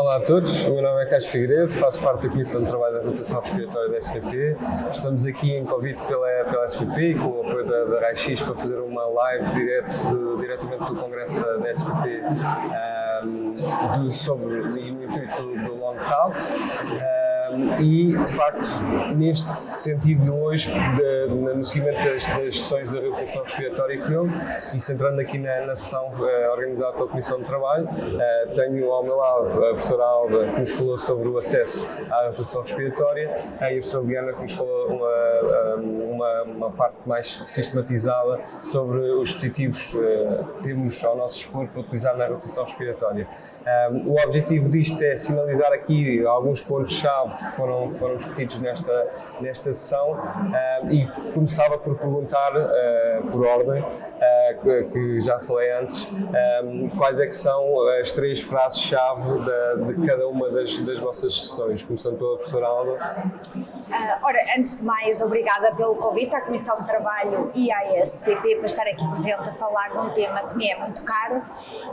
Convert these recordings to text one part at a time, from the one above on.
Olá a todos, o meu nome é Carlos Figueiredo, faço parte da Comissão de Trabalho da Rotação Respiratória da SPP. Estamos aqui em convite pela SPP e com o apoio da RAI-X para fazer uma live diretamente do Congresso da SPP sobre o intuito do Long Talks. E, de facto, neste sentido hoje, no seguimento das sessões da reabilitação respiratória que houve e centrando aqui na sessão organizada pela Comissão de Trabalho, tenho ao meu lado a professora Alda, que nos falou sobre o acesso à reabilitação respiratória, e a professora Liana, que nos falou uma parte mais sistematizada sobre os dispositivos que temos ao nosso dispor para utilizar na reabilitação respiratória. O objetivo disto é sinalizar aqui alguns pontos-chave que foram discutidos nesta sessão e começava por perguntar, por ordem, que já falei antes, quais é que são as 3 frases-chave de cada uma das vossas sessões, começando pela professora Alda. Ora, antes de mais, obrigada pelo convite à Comissão de Trabalho e à SPP para estar aqui presente a falar de um tema que me é muito caro.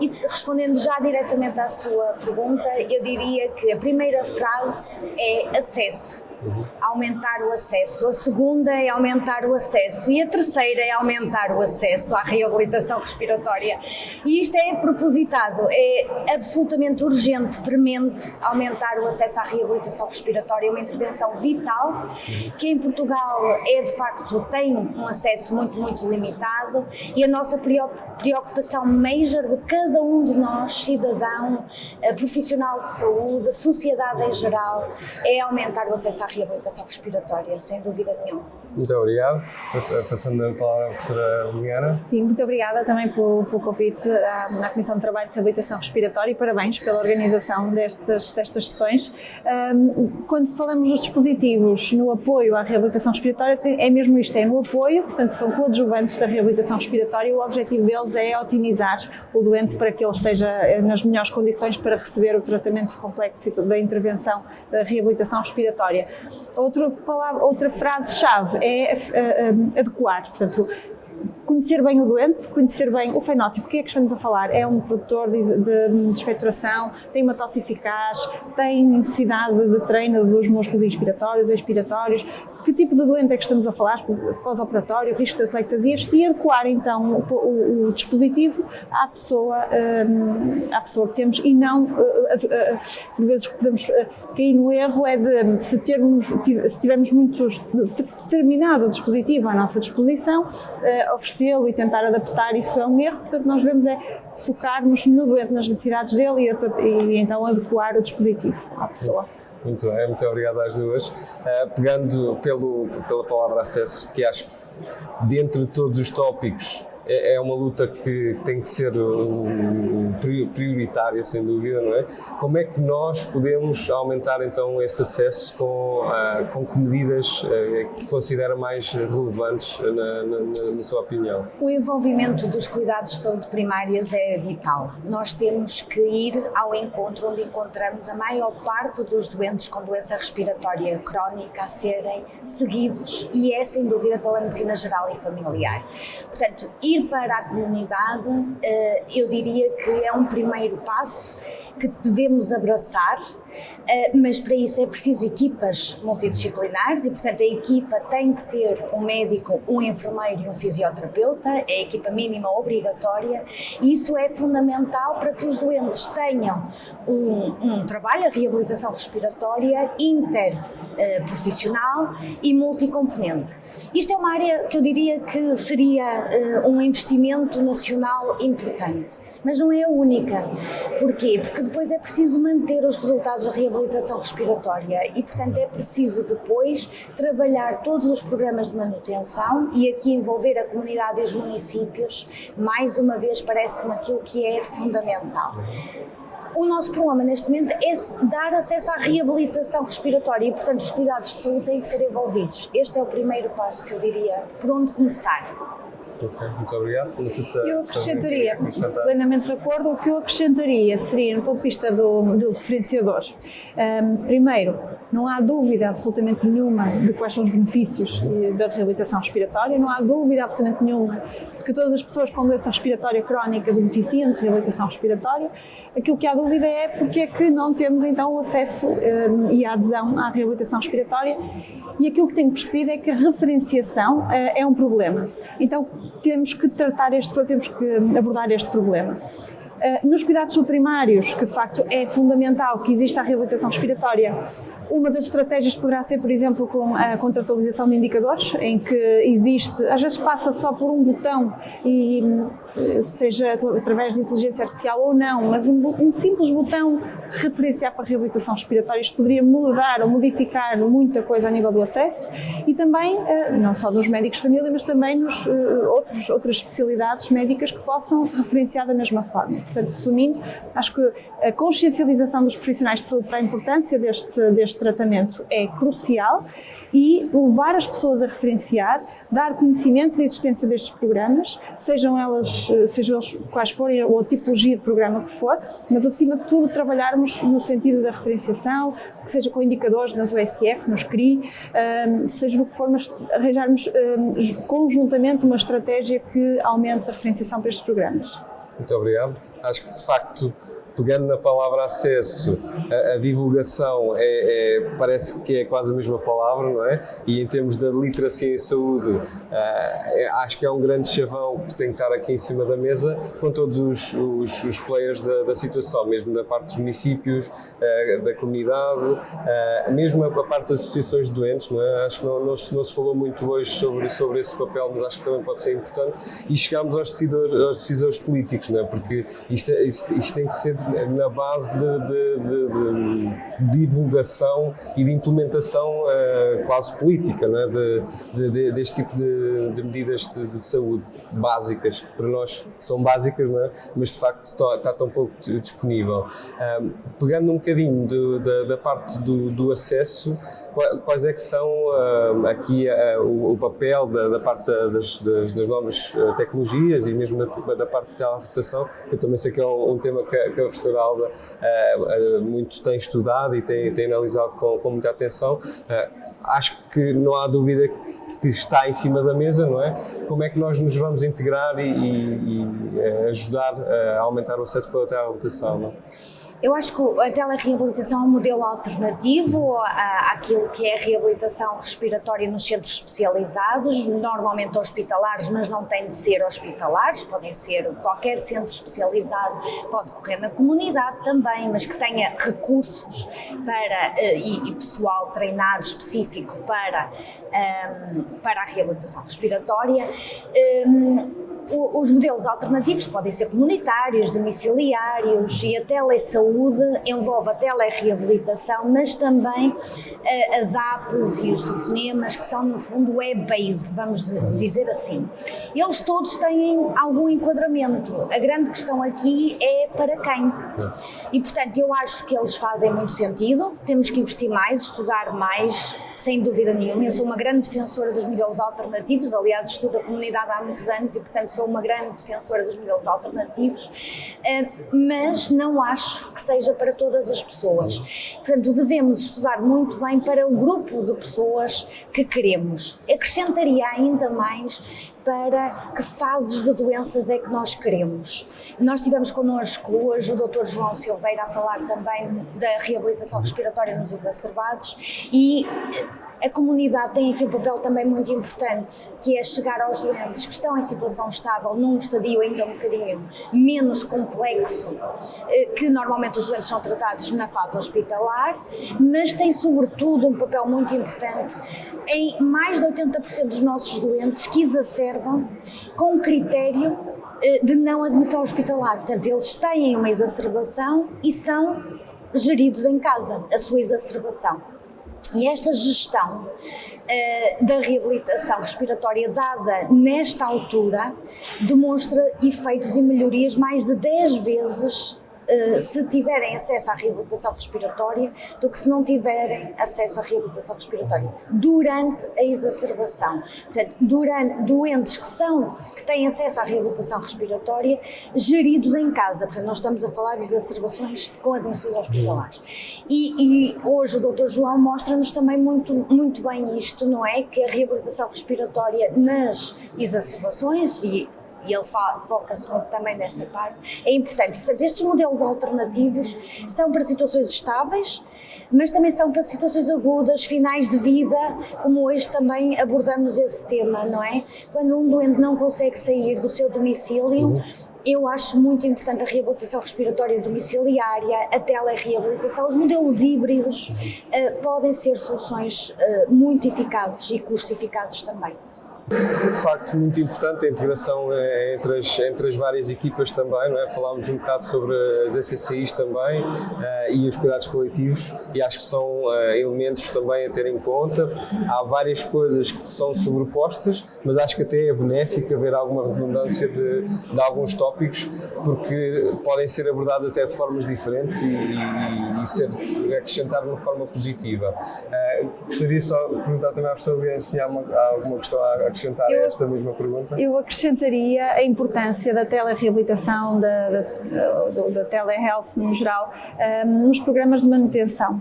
E respondendo já diretamente à sua pergunta, eu diria que a primeira frase é acesso. Aumentar o acesso. A segunda é aumentar o acesso. E a terceira é aumentar o acesso à reabilitação respiratória. E isto é propositado, é absolutamente urgente, premente, aumentar o acesso à reabilitação respiratória, uma intervenção vital, que em Portugal de facto tem um acesso muito, muito limitado, e a nossa preocupação major de cada um de nós, cidadão, profissional de saúde, sociedade em geral, é aumentar o acesso à reabilitação respiratória, sem dúvida nenhuma. Muito obrigado. Passando a palavra à professora Liana. Sim, muito obrigada também pelo convite à Comissão de Trabalho de Reabilitação Respiratória e parabéns pela organização destas sessões. Quando falamos dos dispositivos no apoio à reabilitação respiratória, é mesmo isto, é no apoio, portanto são coadjuvantes da reabilitação respiratória e o objetivo deles é otimizar o doente para que ele esteja nas melhores condições para receber o tratamento complexo da intervenção da reabilitação respiratória. Outra frase-chave é adequar, portanto, conhecer bem o doente, conhecer bem o fenótipo. O que é que estamos a falar? É um produtor de expectoração, tem uma tosse eficaz, tem necessidade de treino dos músculos inspiratórios, expiratórios. Que tipo de doente é que estamos a falar? Pós-operatório, risco de atelectasias, e adequar então o dispositivo à pessoa que temos e não, por vezes podemos cair no erro de se tivermos determinado dispositivo à nossa disposição, oferecê-lo e tentar adaptar, isso é um erro. Portanto, nós devemos focar-nos no doente, nas necessidades dele e então adequar o dispositivo à pessoa. Muito bem, muito obrigado às duas. Pegando pela palavra acesso, que acho que dentro de todos os tópicos é uma luta que tem que ser prioritária, sem dúvida, não é? Como é que nós podemos aumentar então esse acesso com que medidas que considera mais relevantes na sua opinião? O envolvimento dos cuidados de saúde primários é vital. Nós temos que ir ao encontro onde encontramos a maior parte dos doentes com doença respiratória crónica a serem seguidos, e é sem dúvida pela medicina geral e familiar. Portanto, ir para a comunidade, eu diria que é um primeiro passo que devemos abraçar, mas para isso é preciso equipas multidisciplinares e, portanto, a equipa tem que ter um médico, um enfermeiro e um fisioterapeuta, é a equipa mínima obrigatória, e isso é fundamental para que os doentes tenham um trabalho, a reabilitação respiratória interprofissional e multicomponente. Isto é uma área que eu diria que seria um investimento nacional importante, mas não é a única. Porquê? Porque depois é preciso manter os resultados da reabilitação respiratória e, portanto, é preciso depois trabalhar todos os programas de manutenção e aqui envolver a comunidade e os municípios, mais uma vez, parece-me aquilo que é fundamental. O nosso problema neste momento é dar acesso à reabilitação respiratória e, portanto, os cuidados de saúde têm que ser envolvidos. Este é o primeiro passo que eu diria, por onde começar. Ok, muito obrigado. Eu acrescentaria, plenamente de acordo, o que eu acrescentaria seria, no ponto de vista do referenciador, primeiro, não há dúvida absolutamente nenhuma de quais são os benefícios da reabilitação respiratória, não há dúvida absolutamente nenhuma de que todas as pessoas com doença respiratória crónica beneficiam de reabilitação respiratória. Aquilo que há dúvida é porque é que não temos então o acesso e a adesão à reabilitação respiratória, e aquilo que tenho percebido é que a referenciação é um problema. Então temos que abordar este problema. Nos cuidados primários, que de facto é fundamental que exista a reabilitação respiratória, uma das estratégias poderá ser, por exemplo, com a contratualização de indicadores, em que existe, às vezes passa só por um botão, e seja através de inteligência artificial ou não, mas um simples botão referenciar para a reabilitação respiratória, isto poderia mudar ou modificar muita coisa a nível do acesso, e também, não só nos médicos de família, mas também nos outras especialidades médicas que possam referenciar da mesma forma. Portanto, resumindo, acho que a consciencialização dos profissionais de saúde para a importância deste tratamento é crucial, e levar as pessoas a referenciar, dar conhecimento da existência destes programas, sejam eles quais forem, ou a tipologia de programa que for, mas acima de tudo trabalharmos no sentido da referenciação, que seja com indicadores nas USF, nos CRI, seja no que for, mas arranjarmos conjuntamente uma estratégia que aumente a referenciação para estes programas. Muito obrigado. Acho que, de facto, pegando na palavra acesso, a divulgação parece que é quase a mesma palavra, não é? E em termos da literacia em saúde, acho que é um grande chavão que tem que estar aqui em cima da mesa com todos os players da situação, mesmo da parte dos municípios, da comunidade, mesmo a parte das associações de doentes, não é? Acho que não se falou muito hoje sobre esse papel, mas acho que também pode ser importante, e chegarmos aos decisores políticos, não é? Porque isto tem que ser na base de divulgação e de implementação quase política, não é? Deste tipo de medidas de saúde básicas, que para nós são básicas, não é? Mas de facto está tão pouco disponível. Pegando um bocadinho da parte do acesso, quais é que são aqui o papel da parte das novas tecnologias e mesmo da parte da telereabilitação, que eu também sei que é um tema que a professora Alda muito tem estudado e tem analisado com muita atenção. Acho que não há dúvida que está em cima da mesa, não é? Como é que nós nos vamos integrar e ajudar a aumentar o acesso pela telereabilitação, não é? Eu acho que a telereabilitação é um modelo alternativo àquilo que é a reabilitação respiratória nos centros especializados, normalmente hospitalares, mas não têm de ser hospitalares, podem ser qualquer centro especializado, pode correr na comunidade também, mas que tenha recursos e pessoal treinado específico para a reabilitação respiratória. Os modelos alternativos podem ser comunitários, domiciliários, e a telesaúde envolve a telereabilitação, mas também as apps e os telefonemas, que são no fundo web-based, vamos dizer assim. Eles todos têm algum enquadramento. A grande questão aqui é para quem. E portanto eu acho que eles fazem muito sentido, temos que investir mais, estudar mais, sem dúvida nenhuma. Eu sou uma grande defensora dos modelos alternativos, aliás estudo a comunidade há muitos anos e portanto sou uma grande defensora dos modelos alternativos, mas não acho que seja para todas as pessoas. Portanto, devemos estudar muito bem para o grupo de pessoas que queremos. Acrescentaria ainda mais para que fases de doenças é que nós queremos. Nós tivemos connosco hoje o Dr. João Silveira a falar também da reabilitação respiratória nos exacerbados, e a comunidade tem aqui um papel também muito importante, que é chegar aos doentes que estão em situação estável, num estadio ainda um bocadinho menos complexo, que normalmente os doentes são tratados na fase hospitalar, mas tem sobretudo um papel muito importante em mais de 80% dos nossos doentes que exacerbam com critério de não admissão hospitalar. Portanto, eles têm uma exacerbação e são geridos em casa, a sua exacerbação. E esta gestão da reabilitação respiratória dada nesta altura demonstra efeitos e melhorias mais de 10 vezes se tiverem acesso à reabilitação respiratória do que se não tiverem acesso à reabilitação respiratória durante a exacerbação. Portanto, doentes que têm acesso à reabilitação respiratória geridos em casa. Portanto, nós estamos a falar de exacerbações com admissões hospitalares. E hoje o Dr. João mostra-nos também muito, muito bem isto, não é? Que a reabilitação respiratória nas exacerbações e e ele foca-se muito também nessa parte, é importante. Portanto, estes modelos alternativos são para situações estáveis, mas também são para situações agudas, finais de vida, como hoje também abordamos esse tema, não é? Quando um doente não consegue sair do seu domicílio, eu acho muito importante a reabilitação respiratória domiciliária, a telereabilitação. Os modelos híbridos podem ser soluções muito eficazes e custo-eficazes também. De facto, muito importante a integração entre as várias equipas também, não é? Falámos um bocado sobre as SCCIs também e os cuidados paliativos, e acho que são elementos também a ter em conta. Há várias coisas que são sobrepostas, mas acho que até é benéfico haver alguma redundância de alguns tópicos, porque podem ser abordados até de formas diferentes e ser acrescentar de uma forma positiva. Gostaria só de perguntar também à professora Liliana se há alguma questão a acrescentar a esta mesma pergunta. Eu acrescentaria a importância da telereabilitação, da telehealth no geral, nos programas de manutenção.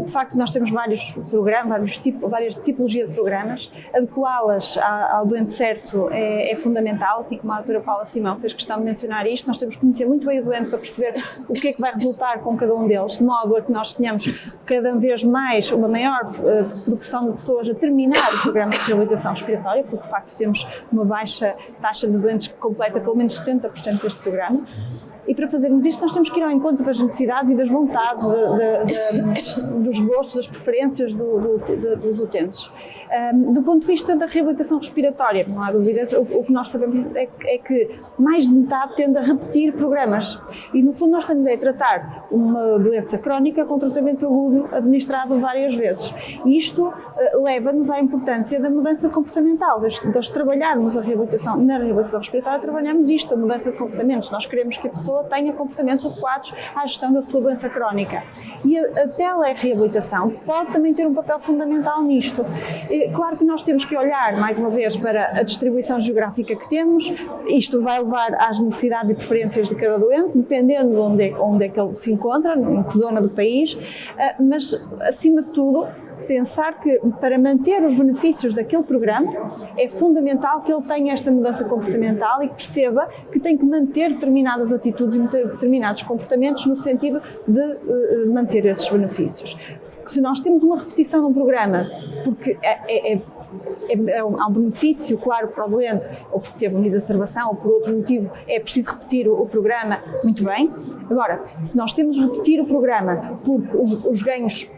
De facto, nós temos vários programas, várias tipologias de programas. Adequá-las ao doente certo é fundamental, assim como a doutora Paula Simão fez questão de mencionar isto. Nós temos que conhecer muito bem o doente para perceber o que é que vai resultar com cada um deles, de modo a que nós tenhamos cada vez mais, uma maior proporção de pessoas a terminar o programa de reabilitação respiratória, porque de facto temos uma baixa taxa de doentes que completa pelo menos 70% deste programa. E para fazermos isto nós temos que ir ao encontro das necessidades e das vontades, dos gostos, das preferências dos utentes. Do ponto de vista da reabilitação respiratória, não há dúvida, o que nós sabemos é que mais de metade tende a repetir programas e no fundo nós estamos a tratar uma doença crónica com tratamento agudo administrado várias vezes. E isto leva-nos à importância da mudança comportamental, de trabalharmos na reabilitação respiratória, trabalhamos isto, a mudança de comportamentos. Nós queremos que a pessoa tenha comportamentos adequados à gestão da sua doença crónica. E a telereabilitação pode também ter um papel fundamental nisto. Claro que nós temos que olhar, mais uma vez, para a distribuição geográfica que temos. Isto vai levar às necessidades e preferências de cada doente, dependendo de onde é que ele se encontra, em que zona do país, mas, acima de tudo, pensar que para manter os benefícios daquele programa é fundamental que ele tenha esta mudança comportamental e que perceba que tem que manter determinadas atitudes e determinados comportamentos no sentido de manter esses benefícios. Se nós temos uma repetição de um programa porque há um benefício claro para o doente, ou porque teve uma exacerbação, ou por outro motivo é preciso repetir o programa, muito bem. Agora, se nós temos de repetir o programa porque os ganhos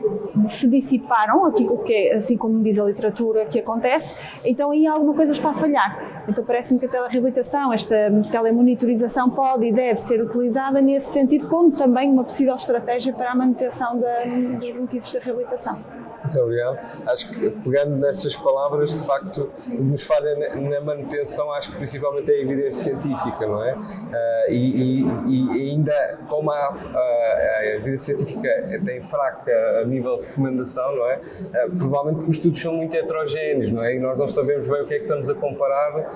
se dissiparam, aquilo que é, assim como diz a literatura, que acontece, então aí alguma coisa está a falhar. Então parece-me que a telereabilitação, esta telemonitorização pode e deve ser utilizada nesse sentido, como também uma possível estratégia para a manutenção dos benefícios da reabilitação. Muito obrigado. Acho que, pegando nessas palavras, de facto, o que nos falha na manutenção, acho que principalmente é a evidência científica, não é? E ainda, como a evidência científica tem fraca a nível de recomendação, não é? Provavelmente porque os estudos são muito heterogéneos, não é? E nós não sabemos bem o que é que estamos a comparar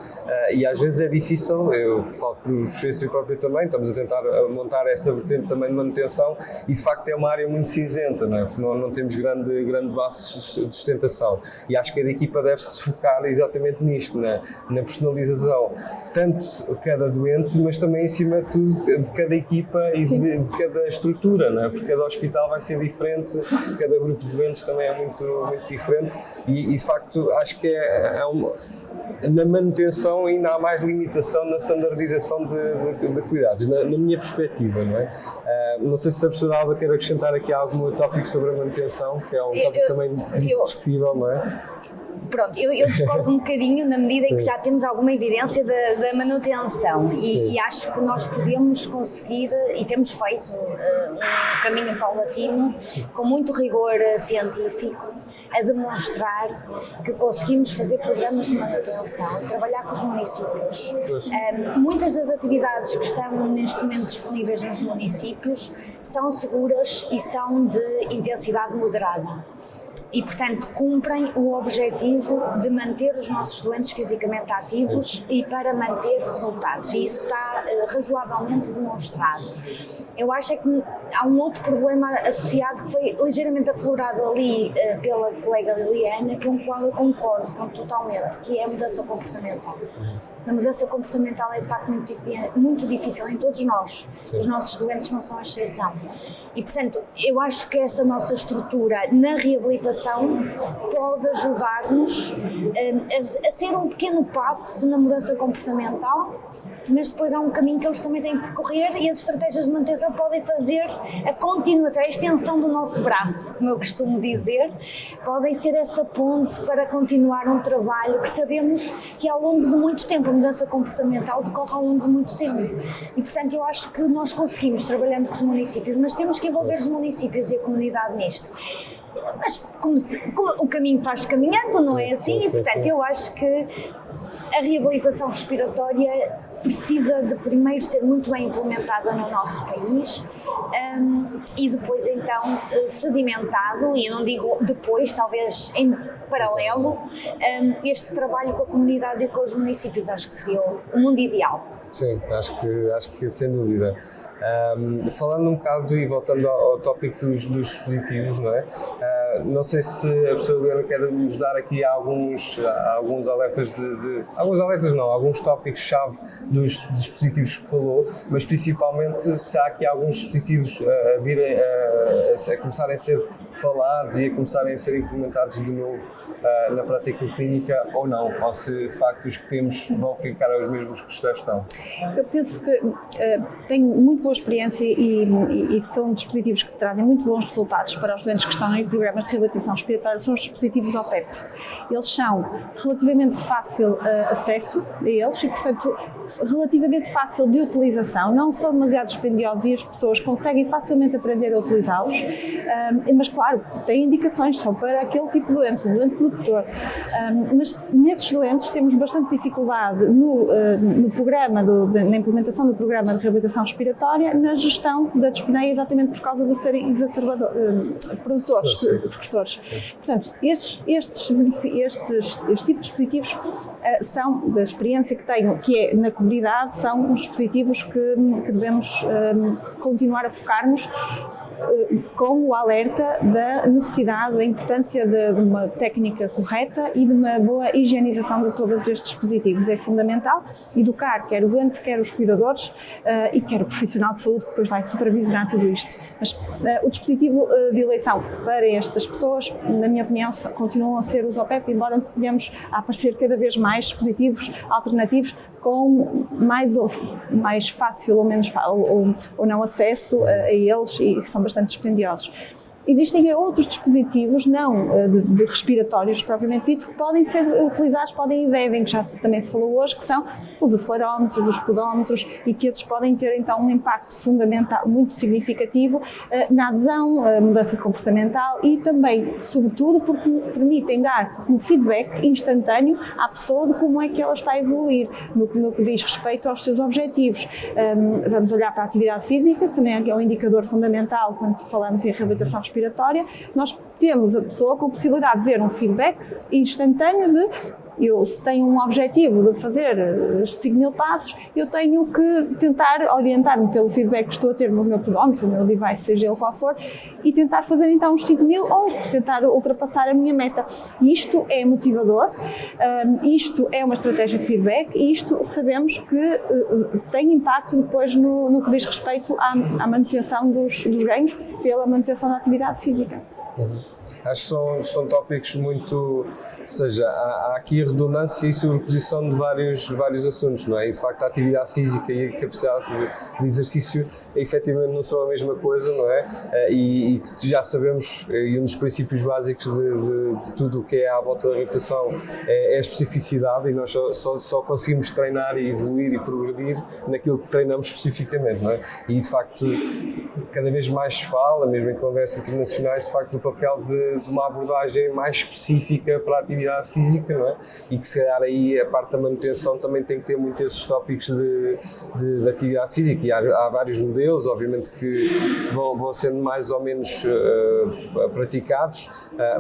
e às vezes é difícil, eu falo por experiência própria também, estamos a tentar montar essa vertente também de manutenção e de facto é uma área muito cinzenta, não é? Porque não temos grande base de sustentação e acho que a equipa deve-se focar exatamente nisto, na personalização, tanto de cada doente, mas também em cima de tudo de cada equipa e de cada estrutura, não é? Porque cada hospital vai ser diferente, cada grupo de doentes também é muito diferente e de facto acho que na manutenção ainda há mais limitação na standardização de cuidados, na minha perspectiva, não é? Não sei se a professora Alba quer acrescentar aqui algum tópico sobre a manutenção, que é um tópico também discutível, não é? Pronto, eu discordo um bocadinho na medida em que já temos alguma evidência da manutenção e acho que nós podemos conseguir, e temos feito um caminho paulatino, com muito rigor científico, a demonstrar que conseguimos fazer programas de manutenção, trabalhar com os municípios. Muitas das atividades que estão neste momento disponíveis nos municípios são seguras e são de intensidade moderada. e, portanto, cumprem o objetivo de manter os nossos doentes fisicamente ativos e para manter resultados. E isso está razoavelmente demonstrado. Eu acho que há um outro problema associado que foi ligeiramente aflorado ali pela colega Liliana, com o qual eu concordo totalmente, que é a mudança comportamental. A mudança comportamental é de facto muito difícil em todos nós. Sim. Os nossos doentes não são a exceção. E, portanto, eu acho que essa nossa estrutura na reabilitação pode ajudar-nos a ser um pequeno passo na mudança comportamental, mas depois há um caminho que eles também têm que percorrer e as estratégias de manutenção podem fazer a continuação, a extensão do nosso braço, como eu costumo dizer, podem ser essa ponte para continuar um trabalho que sabemos que ao longo de muito tempo, a mudança comportamental decorre ao longo de muito tempo. E, portanto, eu acho que nós conseguimos, trabalhando com os municípios, mas temos que envolver os municípios e a comunidade nisto. Mas como o caminho faz caminhando, não é assim? E, portanto, eu acho que a reabilitação respiratória precisa de primeiro ser muito bem implementada no nosso país e depois então sedimentado, e eu não digo depois, talvez em paralelo, este trabalho com a comunidade e com os municípios, acho que seria o mundo ideal. Sim, acho que sem dúvida. Falando um bocado e voltando ao tópico dos dispositivos, não é? Não sei se a professora Liliana quer nos dar aqui alguns alertas alguns tópicos-chave dos dispositivos que falou, mas principalmente se há aqui alguns dispositivos a virem a começarem a ser falados e a começarem a ser implementados de novo na prática clínica ou não, ou se de facto os que temos vão ficar os mesmos que já estão. Eu penso que tenho muito boa experiência e são dispositivos que trazem muito bons resultados para os doentes que estão em programas de reabilitação respiratória, são os dispositivos OPEP. Eles são relativamente fácil acesso a eles e, portanto, relativamente fácil de utilização, não são demasiado dispendiosos e as pessoas conseguem facilmente aprender a utilizá-los, mas claro, têm indicações, são para aquele tipo de doente, um doente produtor. Mas nesses doentes temos bastante dificuldade no programa, na implementação do programa de reabilitação respiratória, na gestão da dispneia, exatamente por causa de serem secretores. Portanto, este tipo de dispositivos são, da experiência que tenho, que é na comunidade, são os dispositivos que devemos continuar a focar-nos, com o alerta da necessidade, da importância de uma técnica correta e de uma boa higienização de todos estes dispositivos. É fundamental educar quer o doente, quer os cuidadores e quer o profissional de saúde que depois vai supervisionar tudo isto. Mas o dispositivo de eleição para estas pessoas, na minha opinião, continuam a ser os OPEP, embora tenhamos a aparecer cada vez mais dispositivos alternativos com mais fácil ou menos ou não acesso a eles e que são bastante dispendiosos. Existem outros dispositivos, não de respiratórios propriamente dito, que podem ser utilizados, podem e devem, que já também se falou hoje, que são os acelerómetros, os podómetros, e que esses podem ter então um impacto fundamental, muito significativo na adesão, mudança comportamental e também, sobretudo, porque permitem dar um feedback instantâneo à pessoa de como é que ela está a evoluir no que diz respeito aos seus objetivos. Vamos olhar para a atividade física, que também é um indicador fundamental quando falamos em reabilitação respiratória. Nós temos a pessoa com a possibilidade de ver um feedback instantâneo de se tenho um objetivo de fazer 5.000 passos, eu tenho que tentar orientar-me pelo feedback que estou a ter no meu podómetro, no meu device, seja ele qual for, e tentar fazer então uns 5.000 ou tentar ultrapassar a minha meta. Isto é motivador, isto é uma estratégia de feedback e isto sabemos que tem impacto depois no que diz respeito à manutenção dos ganhos pela manutenção da atividade física. Acho que são tópicos muito, ou seja, há aqui a redundância e sobreposição de vários assuntos, não é? E de facto a atividade física e a capacidade de exercício efetivamente não são a mesma coisa, não é? E que já sabemos, e um dos princípios básicos de tudo o que é à volta da reabilitação é a especificidade, e nós só conseguimos treinar e evoluir e progredir naquilo que treinamos especificamente, não é? E de facto cada vez mais se fala, mesmo em congressos internacionais, de facto, do papel de uma abordagem mais específica para a atividade física, não é? E que se calhar aí a parte da manutenção também tem que ter muito esses tópicos de atividade física, e há vários modelos, obviamente, que vão sendo mais ou menos praticados,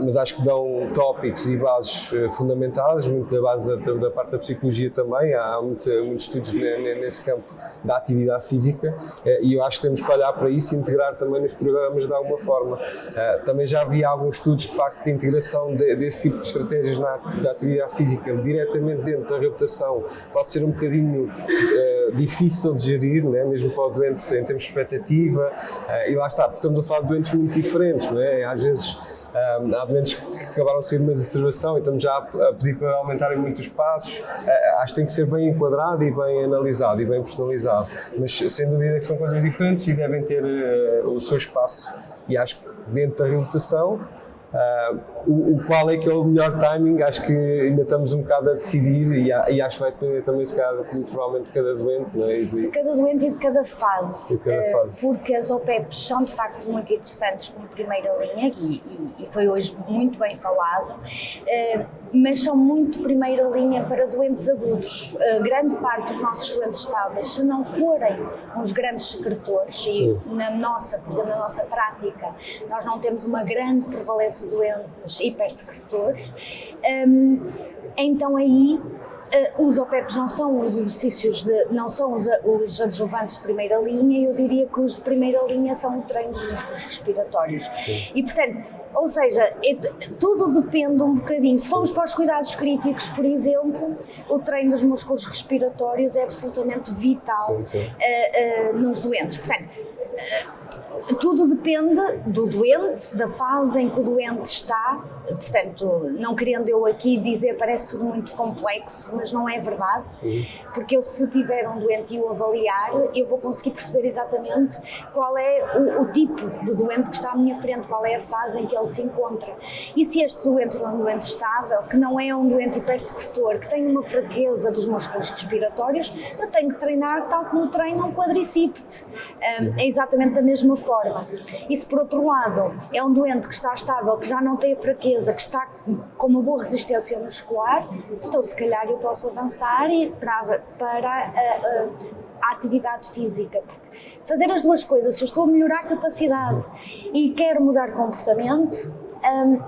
mas acho que dão tópicos e bases fundamentadas, muito da base da parte da psicologia também, há muitos estudos nesse campo da atividade física, e eu acho que temos que olhar para isso e integrar também nos programas de alguma forma. Também já havia alguns estudos, de facto, de integração desse tipo de estratégias da atividade física diretamente dentro da reabilitação pode ser um bocadinho difícil de gerir, né? Mesmo para o doente em termos de expectativa, e lá está, porque estamos a falar de doentes muito diferentes, não é? Às vezes há doentes que acabaram de sair de uma exacerbação e estamos já a pedir para aumentarem muito os passos. Acho que tem que ser bem enquadrado e bem analisado e bem personalizado, mas sem dúvida que são coisas diferentes e devem ter o seu espaço, e acho que dentro da reabilitação qual é que é o melhor timing, acho que ainda estamos um bocado a decidir, e acho que vai depender também, se calhar, muito provavelmente de cada doente, não é? De cada doente e de cada fase, porque as OPEPs são de facto muito interessantes como primeira linha, e foi hoje muito bem falado, mas são muito primeira linha para doentes agudos. Grande parte dos nossos doentes estáveis, se não forem uns grandes secretores, e por exemplo, na nossa prática, nós não temos uma grande prevalência de doentes hipersecretores, então aí os OPEPs não são os exercícios, não são os adjuvantes de primeira linha, eu diria que os de primeira linha são o treino dos músculos respiratórios. E portanto, ou seja, tudo depende um bocadinho. Se formos para os cuidados críticos, por exemplo, o treino dos músculos respiratórios é absolutamente vital nos doentes. Portanto, tudo depende do doente, da fase em que o doente está. Portanto, não querendo eu aqui dizer, parece tudo muito complexo, mas não é verdade, porque eu, se tiver um doente e o avaliar, eu vou conseguir perceber exatamente qual é o tipo de doente que está à minha frente, qual é a fase em que ele se encontra. E se este doente for um doente estável, que não é um doente hipersecretor, que tem uma fraqueza dos músculos respiratórios, eu tenho que treinar tal como treino um quadricípite. É exatamente da mesma forma. E se, por outro lado, é um doente que está estável, que já não tem a fraqueza, que está com uma boa resistência muscular, então se calhar eu posso avançar para a atividade física. Porque fazer as duas coisas, se eu estou a melhorar a capacidade e quero mudar comportamento,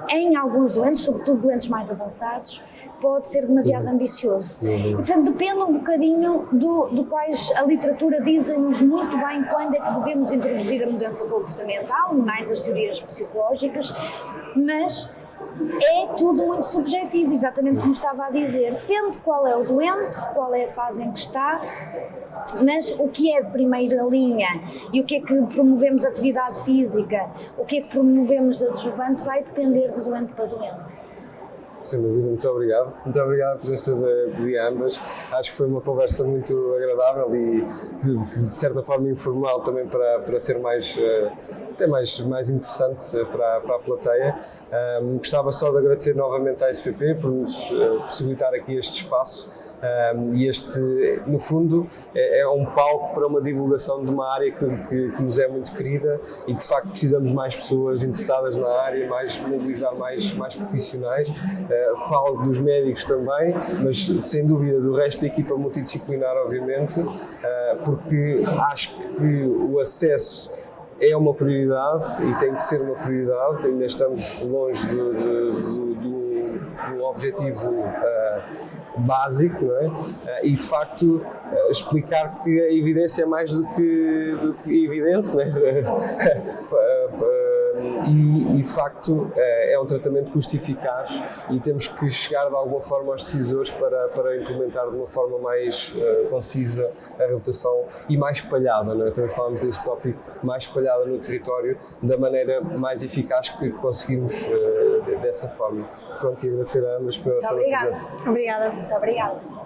em alguns doentes, sobretudo doentes mais avançados, pode ser demasiado ambicioso. E, portanto, depende um bocadinho do quais a literatura diz-nos muito bem quando é que devemos introduzir a mudança comportamental, mais as teorias psicológicas, mas é tudo muito subjetivo, exatamente como estava a dizer. Depende de qual é o doente, qual é a fase em que está, mas o que é de primeira linha e o que é que promovemos atividade física, o que é que promovemos de adjuvante, vai depender de doente para doente. Sem dúvida, muito obrigado. Muito obrigado pela presença de ambas. Acho que foi uma conversa muito agradável e de certa forma informal também para ser até mais interessante para a plateia. Gostava só de agradecer novamente à SPP por nos possibilitar aqui este espaço. E este, no fundo, é um palco para uma divulgação de uma área que nos é muito querida e que de facto precisamos mais pessoas interessadas na área, mobilizar mais profissionais. Falo dos médicos também, mas sem dúvida do resto da equipa multidisciplinar, obviamente, porque acho que o acesso é uma prioridade e tem que ser uma prioridade. Ainda estamos longe do objetivo básico, não é? E de facto explicar que a evidência é mais do que evidente, não é? E de facto é um tratamento custo-eficaz e temos que chegar de alguma forma aos decisores para implementar de uma forma mais concisa a reabilitação e mais espalhada, não é? Também falamos desse tópico, mais espalhada no território, da maneira mais eficaz que conseguimos dessa forma. Pronto, e agradecer a ambas pela presença. Muito obrigada. Muito obrigada.